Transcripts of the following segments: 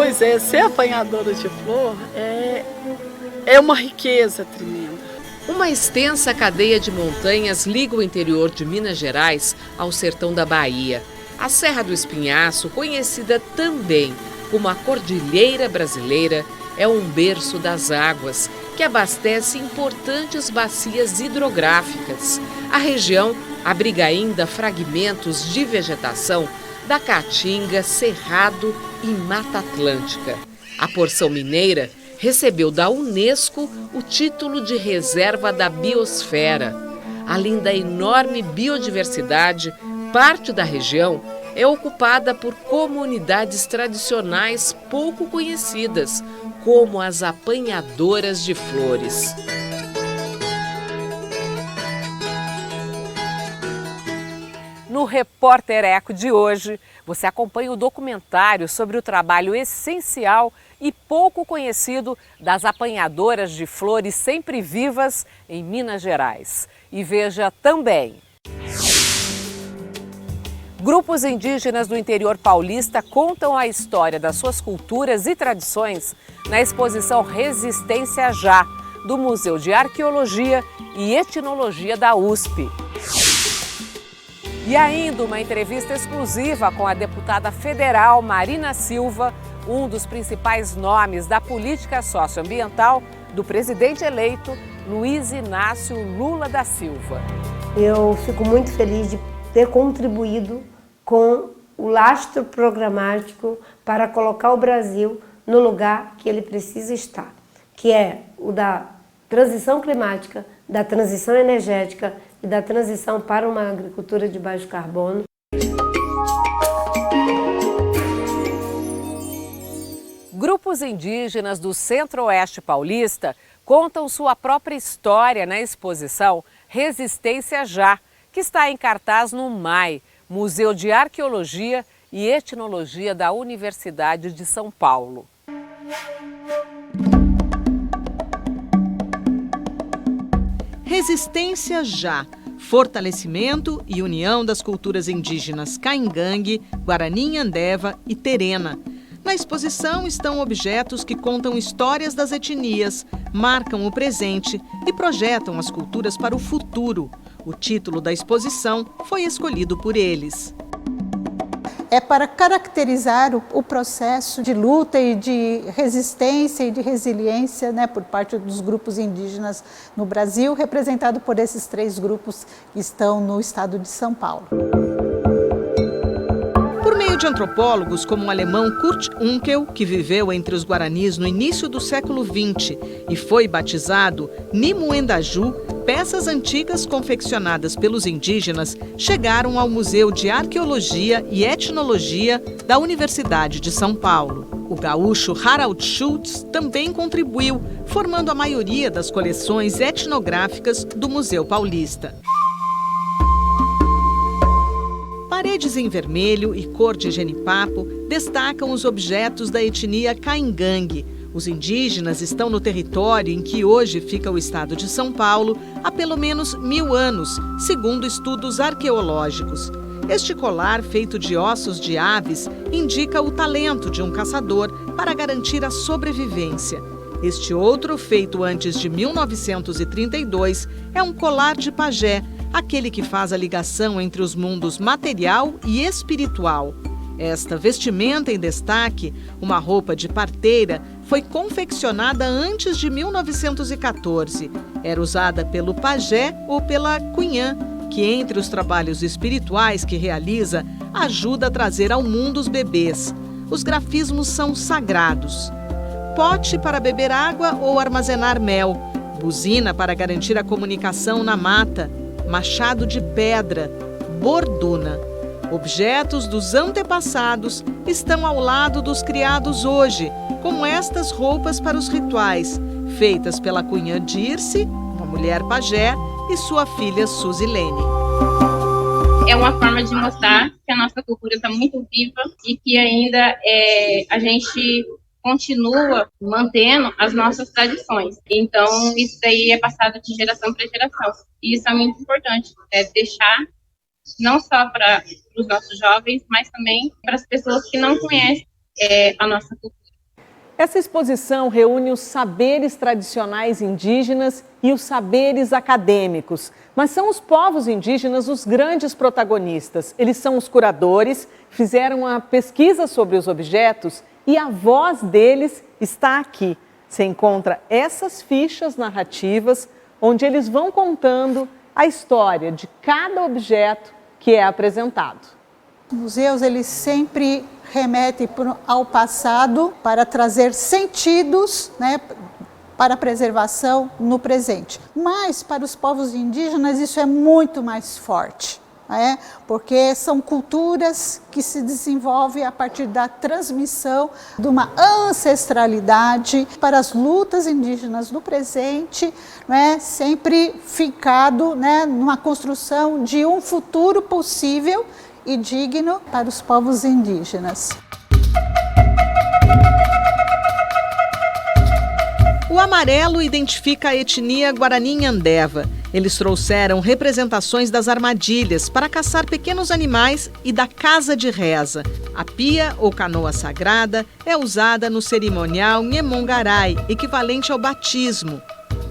Pois é, ser apanhadora de flor é uma riqueza tremenda. Uma extensa cadeia de montanhas liga o interior de Minas Gerais ao sertão da Bahia. A Serra do Espinhaço, conhecida também como a Cordilheira Brasileira, é um berço das águas que abastece importantes bacias hidrográficas. A região abriga ainda fragmentos de vegetação da Caatinga, Cerrado e Mata Atlântica. A porção mineira recebeu da Unesco o título de Reserva da Biosfera. Além da enorme biodiversidade, parte da região é ocupada por comunidades tradicionais pouco conhecidas, como as apanhadoras de flores. No Repórter Eco de hoje, você acompanha o documentário sobre o trabalho essencial e pouco conhecido das apanhadoras de flores sempre vivas em Minas Gerais. E veja também: grupos indígenas do interior paulista contam a história das suas culturas e tradições na exposição Resistência Já, do Museu de Arqueologia e Etnologia da USP. E ainda uma entrevista exclusiva com a deputada federal Marina Silva, um dos principais nomes da política socioambiental do presidente eleito Luiz Inácio Lula da Silva. Eu fico muito feliz de ter contribuído com o lastro programático para colocar o Brasil no lugar que ele precisa estar, que é o da transição climática, da transição energética e da transição para uma agricultura de baixo carbono. Grupos indígenas do Centro-Oeste paulista contam sua própria história na exposição Resistência Já, que está em cartaz no MAI, Museu de Arqueologia e Etnologia da Universidade de São Paulo. Resistência Já, fortalecimento e união das culturas indígenas Caingangue, Guarani-Andeva e Terena. Na exposição estão objetos que contam histórias das etnias, marcam o presente e projetam as culturas para o futuro. O título da exposição foi escolhido por eles. É para caracterizar o processo de luta e de resistência e de resiliência, né, por parte dos grupos indígenas no Brasil, representado por esses 3 grupos que estão no estado de São Paulo. Por meio de antropólogos como o alemão Kurt Unkel, que viveu entre os guaranis no início do século XX e foi batizado Nimuendaju, peças antigas confeccionadas pelos indígenas chegaram ao Museu de Arqueologia e Etnologia da Universidade de São Paulo. O gaúcho Harald Schultz também contribuiu, formando a maioria das coleções etnográficas do Museu Paulista. Paredes em vermelho e cor de genipapo destacam os objetos da etnia Caingangue. Os indígenas estão no território em que hoje fica o estado de São Paulo há pelo menos 1000 anos, segundo estudos arqueológicos. Este colar, feito de ossos de aves, indica o talento de um caçador para garantir a sobrevivência. Este outro, feito antes de 1932, é um colar de pajé, aquele que faz a ligação entre os mundos material e espiritual. Esta vestimenta em destaque, uma roupa de parteira, foi confeccionada antes de 1914. Era usada pelo pajé ou pela cunhã, que entre os trabalhos espirituais que realiza, ajuda a trazer ao mundo os bebês. Os grafismos são sagrados. Pote para beber água ou armazenar mel. Buzina para garantir a comunicação na mata. Machado de pedra. Borduna. Objetos dos antepassados estão ao lado dos criados hoje, como estas roupas para os rituais, feitas pela cunhã Dirce, uma mulher pajé, e sua filha Suzilene. É uma forma de mostrar que a nossa cultura está muito viva e que ainda a gente continua mantendo as nossas tradições. Então, isso daí é passado de geração para geração. E isso é muito importante, deixar não só para os nossos jovens, mas também para as pessoas que não conhecem a nossa cultura. Essa exposição reúne os saberes tradicionais indígenas e os saberes acadêmicos. Mas são os povos indígenas os grandes protagonistas. Eles são os curadores, fizeram a pesquisa sobre os objetos e a voz deles está aqui. Você encontra essas fichas narrativas onde eles vão contando a história de cada objeto que é apresentado. Os museus, eles sempre remetem ao passado para trazer sentidos, né, para a preservação no presente. Mas para os povos indígenas isso é muito mais forte, né, porque são culturas que se desenvolvem a partir da transmissão de uma ancestralidade para as lutas indígenas no presente, né, sempre fincado, né, numa construção de um futuro possível e digno para os povos indígenas. O amarelo identifica a etnia Guarani-Nhandeva. Eles trouxeram representações das armadilhas para caçar pequenos animais e da casa de reza. A pia ou canoa sagrada é usada no cerimonial Nhemongarai, equivalente ao batismo.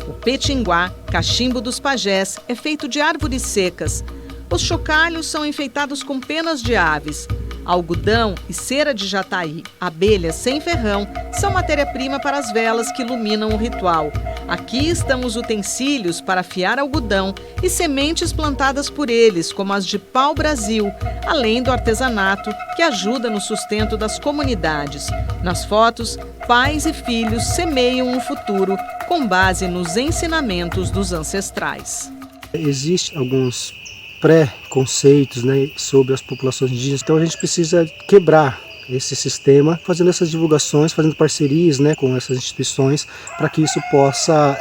O petinguá, cachimbo dos pajés, é feito de árvores secas. Os chocalhos são enfeitados com penas de aves. Algodão e cera de jataí, abelhas sem ferrão, são matéria-prima para as velas que iluminam o ritual. Aqui estão os utensílios para afiar algodão e sementes plantadas por eles, como as de pau-brasil, além do artesanato, que ajuda no sustento das comunidades. Nas fotos, pais e filhos semeiam o futuro com base nos ensinamentos dos ancestrais. Existem alguns pré-conceitos, né, sobre as populações indígenas, então a gente precisa quebrar esse sistema, fazendo essas divulgações, fazendo parcerias, né, com essas instituições, para que isso possa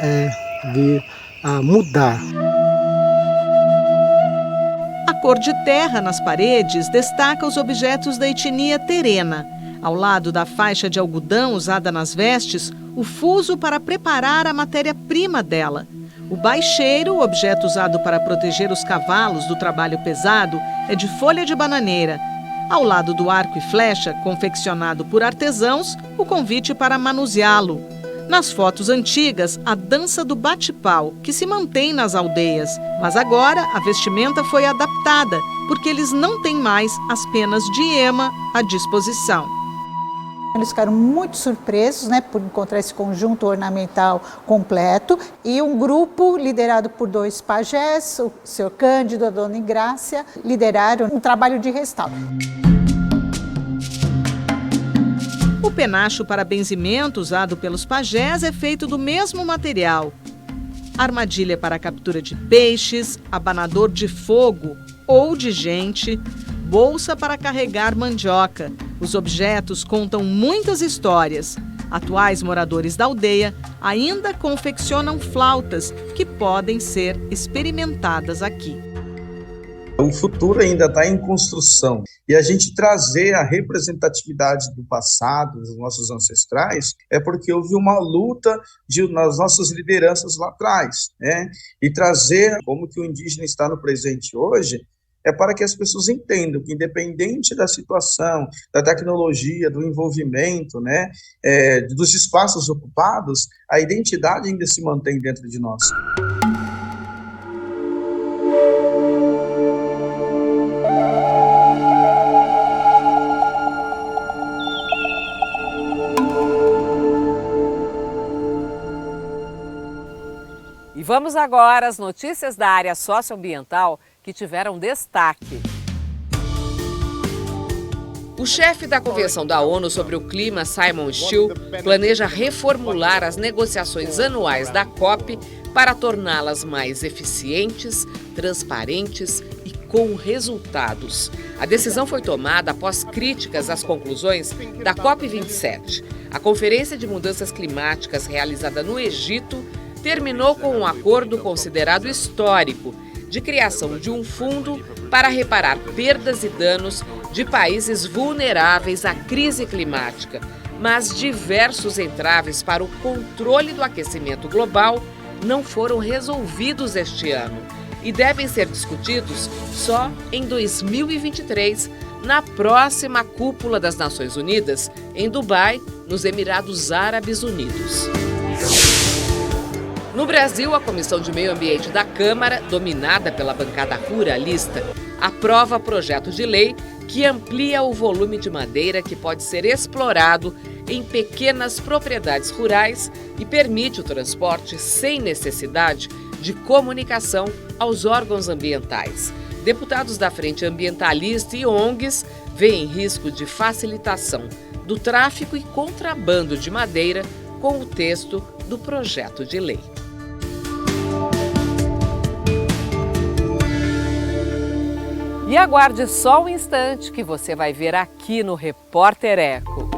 vir a mudar. A cor de terra nas paredes destaca os objetos da etnia terena. Ao lado da faixa de algodão usada nas vestes, o fuso para preparar a matéria-prima dela. O baixeiro, objeto usado para proteger os cavalos do trabalho pesado, é de folha de bananeira. Ao lado do arco e flecha, confeccionado por artesãos, o convite para manuseá-lo. Nas fotos antigas, a dança do bate-pau, que se mantém nas aldeias. Mas agora a vestimenta foi adaptada, porque eles não têm mais as penas de ema à disposição. Eles ficaram muito surpresos, né, por encontrar esse conjunto ornamental completo, e um grupo liderado por 2 pajés, o Sr. Cândido e a Dona Ingrácia, lideraram um trabalho de restauro. O penacho para benzimento usado pelos pajés é feito do mesmo material. Armadilha para a captura de peixes, abanador de fogo ou de gente, bolsa para carregar mandioca. Os objetos contam muitas histórias. Atuais moradores da aldeia ainda confeccionam flautas que podem ser experimentadas aqui. O futuro ainda está em construção e a gente trazer a representatividade do passado, dos nossos ancestrais, é porque houve uma luta nas nossas lideranças lá atrás, né? E trazer como que o indígena está no presente hoje é para que as pessoas entendam que, independente da situação, da tecnologia, do envolvimento, né, dos espaços ocupados, a identidade ainda se mantém dentro de nós. E vamos agora às notícias da área socioambiental que tiveram destaque. O chefe da Convenção da ONU sobre o Clima, Simon Still, planeja reformular as negociações anuais da COP para torná-las mais eficientes, transparentes e com resultados. A decisão foi tomada após críticas às conclusões da COP27. A Conferência de Mudanças Climáticas realizada no Egito terminou com um acordo considerado histórico de criação de um fundo para reparar perdas e danos de países vulneráveis à crise climática, mas diversos entraves para o controle do aquecimento global não foram resolvidos este ano e devem ser discutidos só em 2023, na próxima Cúpula das Nações Unidas, em Dubai, nos Emirados Árabes Unidos. No Brasil, a Comissão de Meio Ambiente da Câmara, dominada pela bancada ruralista, aprova projeto de lei que amplia o volume de madeira que pode ser explorado em pequenas propriedades rurais e permite o transporte sem necessidade de comunicação aos órgãos ambientais. Deputados da Frente Ambientalista e ONGs veem risco de facilitação do tráfico e contrabando de madeira com o texto do projeto de lei. E aguarde só um instante que você vai ver aqui no Repórter Eco.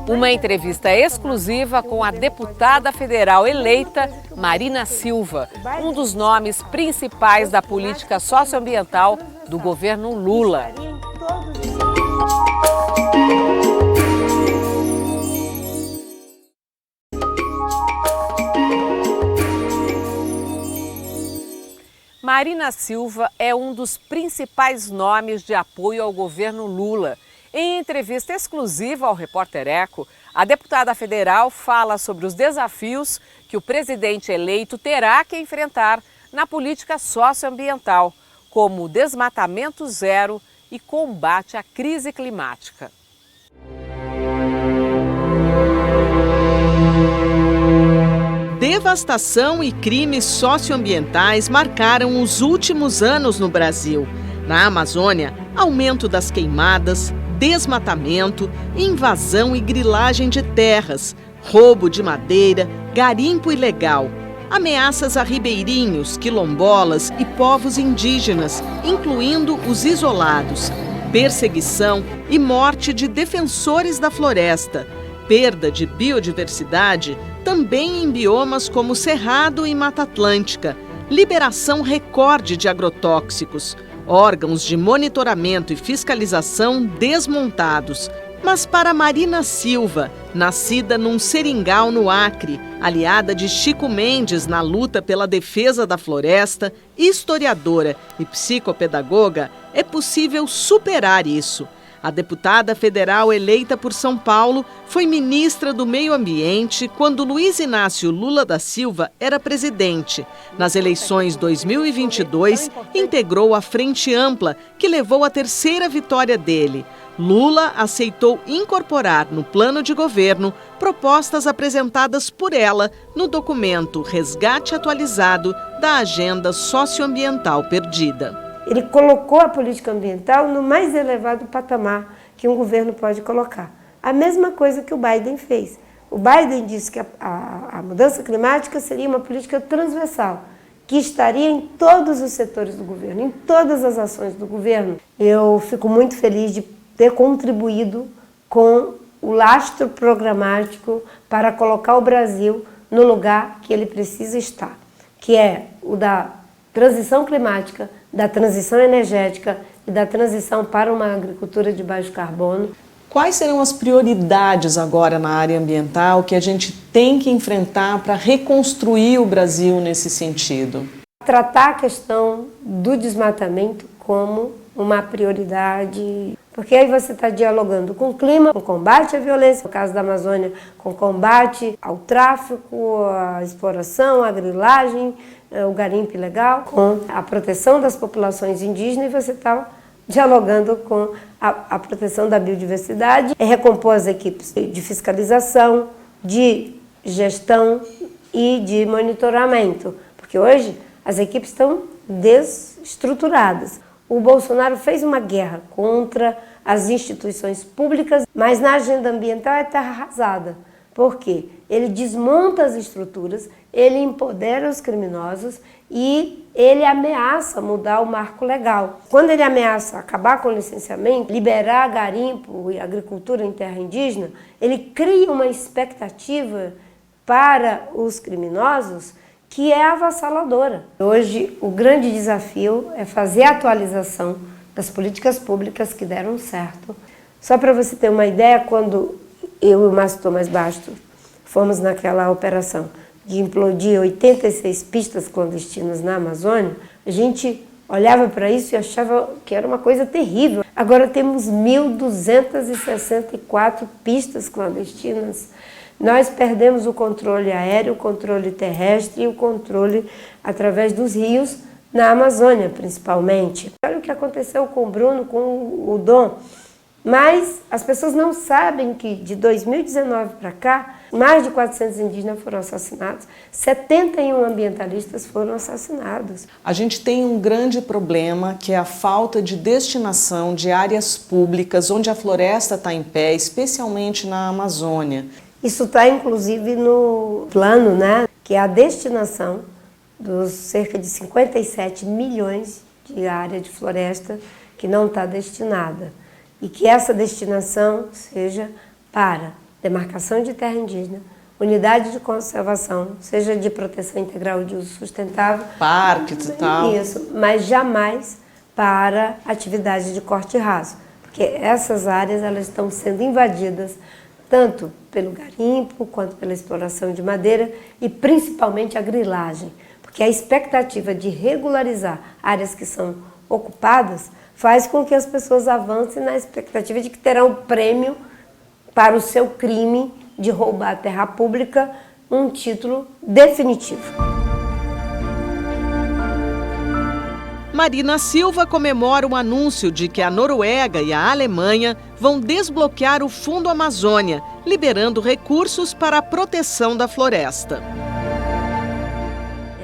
Uma entrevista exclusiva com a deputada federal eleita Marina Silva, um dos nomes principais da política socioambiental do governo Lula. Marina Silva é um dos principais nomes de apoio ao governo Lula. Em entrevista exclusiva ao Repórter Eco, a deputada federal fala sobre os desafios que o presidente eleito terá que enfrentar na política socioambiental, como desmatamento zero e combate à crise climática. Devastação e crimes socioambientais marcaram os últimos anos no Brasil. Na Amazônia, aumento das queimadas, desmatamento, invasão e grilagem de terras, roubo de madeira, garimpo ilegal, ameaças a ribeirinhos, quilombolas e povos indígenas, incluindo os isolados, perseguição e morte de defensores da floresta, perda de biodiversidade, também em biomas como Cerrado e Mata Atlântica, liberação recorde de agrotóxicos, órgãos de monitoramento e fiscalização desmontados. Mas para Marina Silva, nascida num seringal no Acre, aliada de Chico Mendes na luta pela defesa da floresta, historiadora e psicopedagoga, é possível superar isso. A deputada federal eleita por São Paulo foi ministra do Meio Ambiente quando Luiz Inácio Lula da Silva era presidente. Nas eleições 2022, integrou a Frente Ampla, que levou à terceira vitória dele. Lula aceitou incorporar no plano de governo propostas apresentadas por ela no documento Resgate Atualizado da Agenda Socioambiental Perdida. Ele colocou a política ambiental no mais elevado patamar que um governo pode colocar. A mesma coisa que o Biden fez. O Biden disse que a mudança climática seria uma política transversal, que estaria em todos os setores do governo, em todas as ações do governo. Eu fico muito feliz de ter contribuído com o lastro programático para colocar o Brasil no lugar que ele precisa estar, que é o da transição climática, da transição energética e da transição para uma agricultura de baixo carbono. Quais serão as prioridades agora na área ambiental que a gente tem que enfrentar para reconstruir o Brasil nesse sentido? Tratar a questão do desmatamento como uma prioridade, porque aí você está dialogando com o clima, com combate à violência, no caso da Amazônia, com combate ao tráfico, à exploração, à grilagem, o garimpo ilegal, com a proteção das populações indígenas, e você está dialogando com a proteção da biodiversidade, recompor as equipes de fiscalização, de gestão e de monitoramento, porque hoje as equipes estão desestruturadas. O Bolsonaro fez uma guerra contra as instituições públicas, mas na agenda ambiental é terra arrasada. Por quê? Ele desmonta as estruturas, ele empodera os criminosos e ele ameaça mudar o marco legal. Quando ele ameaça acabar com o licenciamento, liberar garimpo e agricultura em terra indígena, ele cria uma expectativa para os criminosos que é avassaladora. Hoje, o grande desafio é fazer a atualização das políticas públicas que deram certo. Só para você ter uma ideia, quando eu e o Márcio Tomás Bastos fomos naquela operação de implodir 86 pistas clandestinas na Amazônia, a gente olhava para isso e achava que era uma coisa terrível. Agora temos 1.264 pistas clandestinas. Nós perdemos o controle aéreo, o controle terrestre e o controle através dos rios, na Amazônia principalmente. Olha o que aconteceu com o Bruno, com o Dom. Mas as pessoas não sabem que de 2019 para cá, mais de 400 indígenas foram assassinados, 71 ambientalistas foram assassinados. A gente tem um grande problema, que é a falta de destinação de áreas públicas onde a floresta está em pé, especialmente na Amazônia. Isso está inclusive no plano, né, que é a destinação dos cerca de 57 milhões de área de floresta que não está destinada. E que essa destinação seja para demarcação de terra indígena, unidade de conservação, seja de proteção integral e de uso sustentável. Parques e tal. Isso, mas jamais para atividade de corte raso. Porque essas áreas elas estão sendo invadidas tanto pelo garimpo, quanto pela exploração de madeira e principalmente a grilagem. Porque a expectativa de regularizar áreas que são ocupadas faz com que as pessoas avancem na expectativa de que terão prêmio para o seu crime de roubar a terra pública, um título definitivo. Marina Silva comemora o anúncio de que a Noruega e a Alemanha vão desbloquear o Fundo Amazônia, liberando recursos para a proteção da floresta.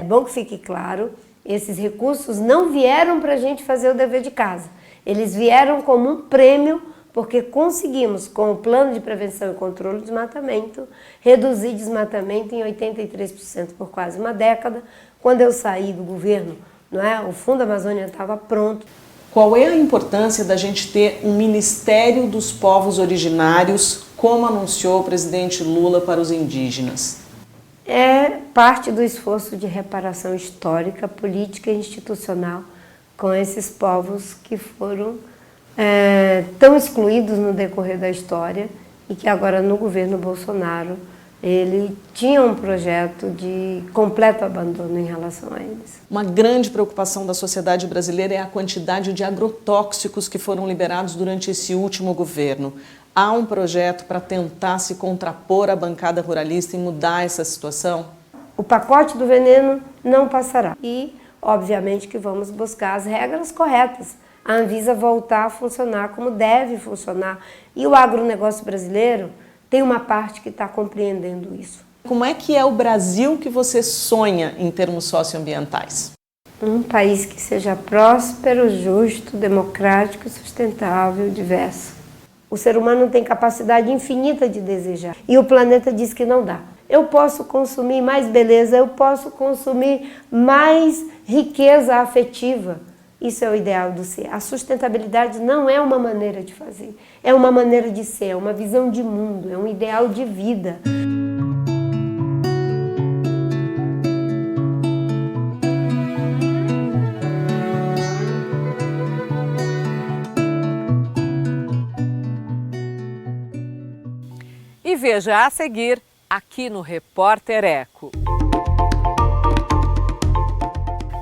É bom que fique claro, esses recursos não vieram para a gente fazer o dever de casa. Eles vieram como um prêmio, porque conseguimos, com o plano de prevenção e controle do desmatamento, reduzir desmatamento em 83% por quase uma década. Quando eu saí do governo, não é? O Fundo Amazônia estava pronto. Qual é a importância da gente ter um Ministério dos Povos Originários, como anunciou o presidente Lula para os indígenas? É parte do esforço de reparação histórica, política e institucional com esses povos que foram tão excluídos no decorrer da história e que agora no governo Bolsonaro ele tinha um projeto de completo abandono em relação a eles. Uma grande preocupação da sociedade brasileira é a quantidade de agrotóxicos que foram liberados durante esse último governo. Há um projeto para tentar se contrapor à bancada ruralista e mudar essa situação? O pacote do veneno não passará e, obviamente, que vamos buscar as regras corretas. A Anvisa voltar a funcionar como deve funcionar. E o agronegócio brasileiro tem uma parte que está compreendendo isso. Como é que é o Brasil que você sonha em termos socioambientais? Um país que seja próspero, justo, democrático, sustentável, diverso. O ser humano tem capacidade infinita de desejar e o planeta diz que não dá. Eu posso consumir mais beleza, eu posso consumir mais riqueza afetiva. Isso é o ideal do ser. A sustentabilidade não é uma maneira de fazer, é uma maneira de ser, é uma visão de mundo, é um ideal de vida. E veja a seguir, aqui no Repórter Eco.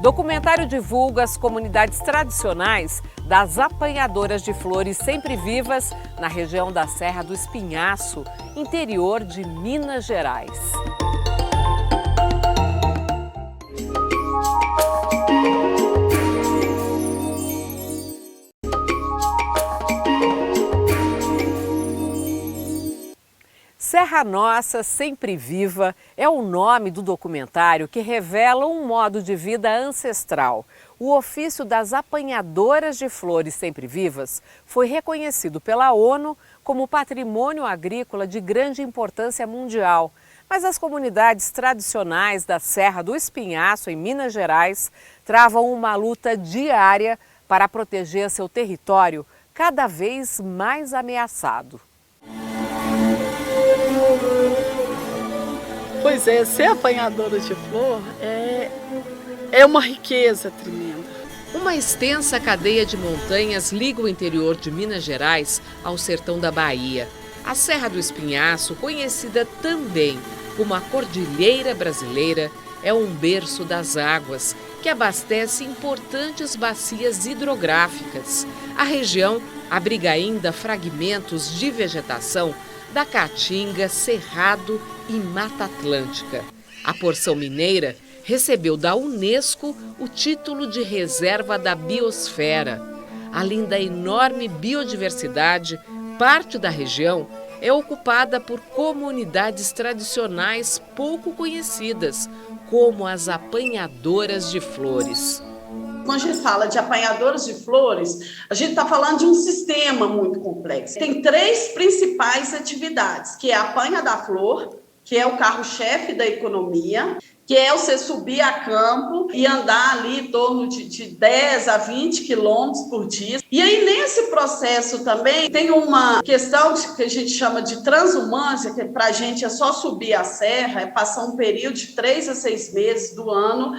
Documentário divulga as comunidades tradicionais das apanhadoras de flores sempre vivas na região da Serra do Espinhaço, interior de Minas Gerais. Serra Nossa Sempre Viva é o nome do documentário que revela um modo de vida ancestral. O ofício das apanhadoras de flores sempre vivas foi reconhecido pela ONU como patrimônio agrícola de grande importância mundial. Mas as comunidades tradicionais da Serra do Espinhaço, em Minas Gerais, travam uma luta diária para proteger seu território cada vez mais ameaçado. Pois é, ser apanhadora de flor é uma riqueza tremenda. Uma extensa cadeia de montanhas liga o interior de Minas Gerais ao sertão da Bahia. A Serra do Espinhaço, conhecida também como a Cordilheira Brasileira, é um berço das águas que abastece importantes bacias hidrográficas. A região abriga ainda fragmentos de vegetação da Caatinga, Cerrado e Mata Atlântica. A porção mineira recebeu da Unesco o título de Reserva da Biosfera. Além da enorme biodiversidade, parte da região é ocupada por comunidades tradicionais pouco conhecidas, como as apanhadoras de flores. Quando a gente fala de apanhadoras de flores, a gente está falando de um sistema muito complexo. Tem 3 principais atividades, que é a apanha da flor, que é o carro-chefe da economia, que é você subir a campo e andar ali em torno de 10 a 20 quilômetros por dia. E aí, nesse processo também, tem uma questão que a gente chama de transumância, que para a gente é só subir a serra, é passar um período de 3 a 6 meses do ano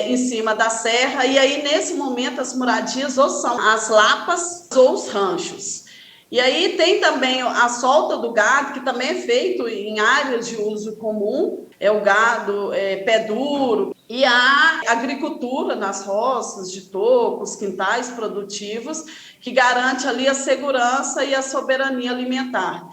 em cima da serra. E aí, nesse momento, as moradias ou são as lapas ou os ranchos. E aí tem também a solta do gado, que também é feito em áreas de uso comum, é o gado pé duro, e a agricultura nas roças de tocos, quintais produtivos, que garante ali a segurança e a soberania alimentar.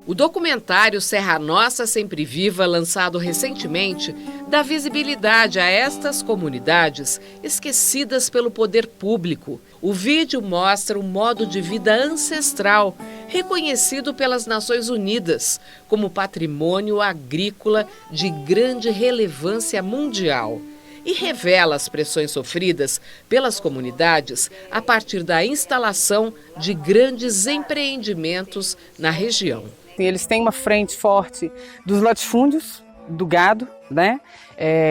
O documentário Serra Nossa Sempre Viva, lançado recentemente, dá visibilidade a estas comunidades esquecidas pelo poder público. O vídeo mostra um modo de vida ancestral, reconhecido pelas Nações Unidas como patrimônio agrícola de grande relevância mundial, e revela as pressões sofridas pelas comunidades a partir da instalação de grandes empreendimentos na região. Eles têm uma frente forte dos latifúndios, do gado, né?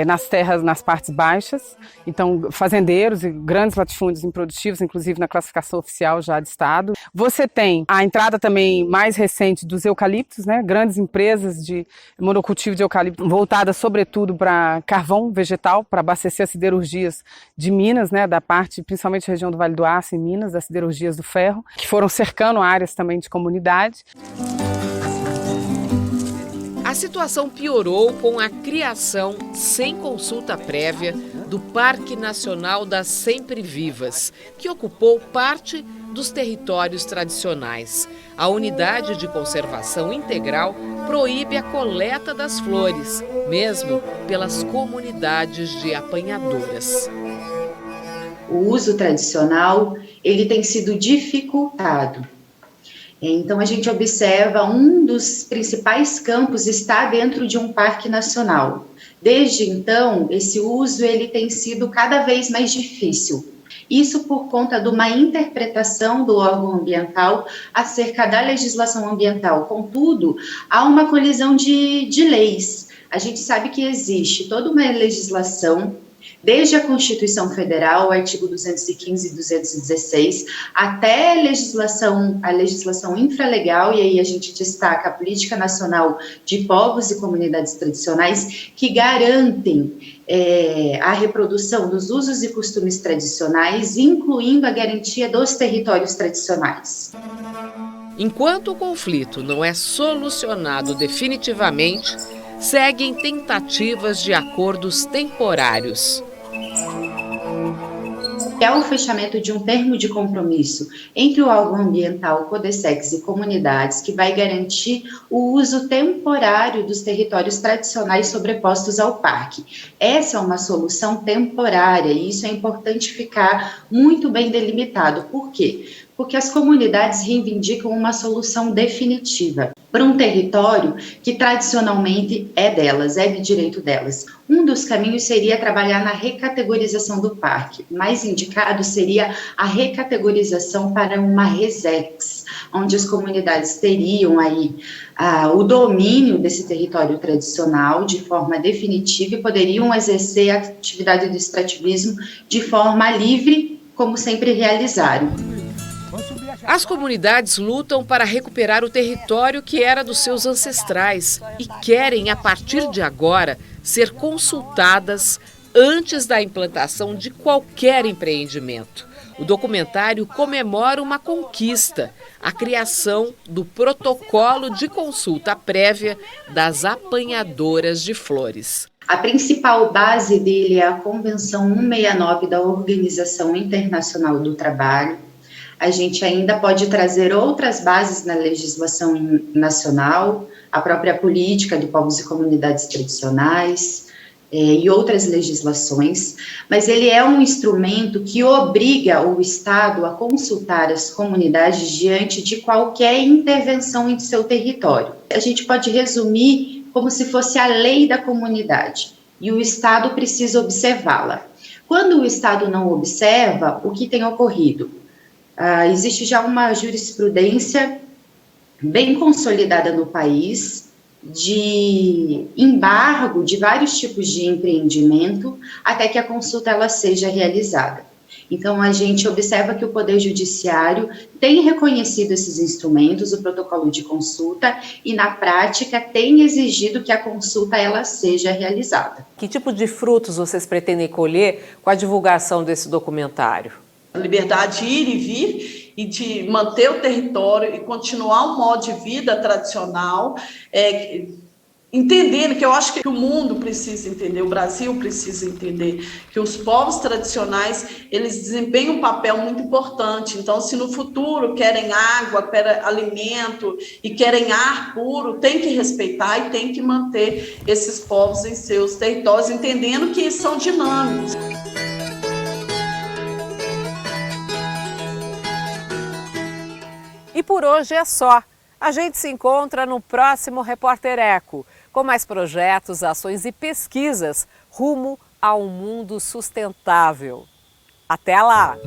Nas terras, nas partes baixas. Então, fazendeiros e grandes latifúndios improdutivos, inclusive na classificação oficial já de estado. Você tem a entrada também mais recente dos eucaliptos, né? Grandes empresas de monocultivo de eucalipto, voltadas sobretudo para carvão vegetal, para abastecer as siderurgias de Minas, né? Da parte, principalmente da região do Vale do Aço, em Minas, das siderurgias do ferro, que foram cercando áreas também de comunidade. A situação piorou com a criação, sem consulta prévia, do Parque Nacional das Sempre Vivas, que ocupou parte dos territórios tradicionais. A unidade de conservação integral proíbe a coleta das flores, mesmo pelas comunidades de apanhadoras. O uso tradicional, ele tem sido dificultado. Então, a gente observa um dos principais campos está dentro de um parque nacional. Desde então, esse uso ele tem sido cada vez mais difícil. Isso por conta de uma interpretação do órgão ambiental acerca da legislação ambiental. Contudo, há uma colisão de leis. A gente sabe que existe toda uma legislação, desde a Constituição Federal, o artigo 215 e 216, até a legislação infralegal, e aí a gente destaca a Política Nacional de Povos e Comunidades Tradicionais, que garantem a reprodução dos usos e costumes tradicionais, incluindo a garantia dos territórios tradicionais. Enquanto o conflito não é solucionado definitivamente, seguem tentativas de acordos temporários. É o fechamento de um termo de compromisso entre o órgão ambiental, Codessex e comunidades, que vai garantir o uso temporário dos territórios tradicionais sobrepostos ao parque. Essa é uma solução temporária e isso é importante ficar muito bem delimitado. Por quê? Porque as comunidades reivindicam uma solução definitiva para um território que tradicionalmente é delas, é de direito delas. Um dos caminhos seria trabalhar na recategorização do parque. Mais indicado seria a recategorização para uma RESEX, onde as comunidades teriam aí o domínio desse território tradicional de forma definitiva e poderiam exercer a atividade do extrativismo de forma livre, como sempre realizaram. As comunidades lutam para recuperar o território que era dos seus ancestrais e querem, a partir de agora, ser consultadas antes da implantação de qualquer empreendimento. O documentário comemora uma conquista, a criação do protocolo de consulta prévia das apanhadoras de flores. A principal base dele é a Convenção 169 da Organização Internacional do Trabalho. A gente ainda pode trazer outras bases na legislação nacional, a própria política de povos e comunidades tradicionais e outras legislações, mas ele é um instrumento que obriga o Estado a consultar as comunidades diante de qualquer intervenção em seu território. A gente pode resumir como se fosse a lei da comunidade, e o Estado precisa observá-la. Quando o Estado não observa, o que tem ocorrido? Existe já uma jurisprudência bem consolidada no país de embargo de vários tipos de empreendimento até que a consulta ela seja realizada. Então, a gente observa que o Poder Judiciário tem reconhecido esses instrumentos, o protocolo de consulta, e na prática tem exigido que a consulta ela seja realizada. Que tipo de frutos vocês pretendem colher com a divulgação desse documentário? A liberdade de ir e vir e de manter o território e continuar um modo de vida tradicional, entendendo que eu acho que o mundo precisa entender, o Brasil precisa entender que os povos tradicionais, eles desempenham um papel muito importante. Então, se no futuro querem água, querem alimento e querem ar puro, tem que respeitar e tem que manter esses povos em seus territórios, entendendo que são dinâmicos. E por hoje é só. A gente se encontra no próximo Repórter Eco, com mais projetos, ações e pesquisas rumo a um mundo sustentável. Até lá!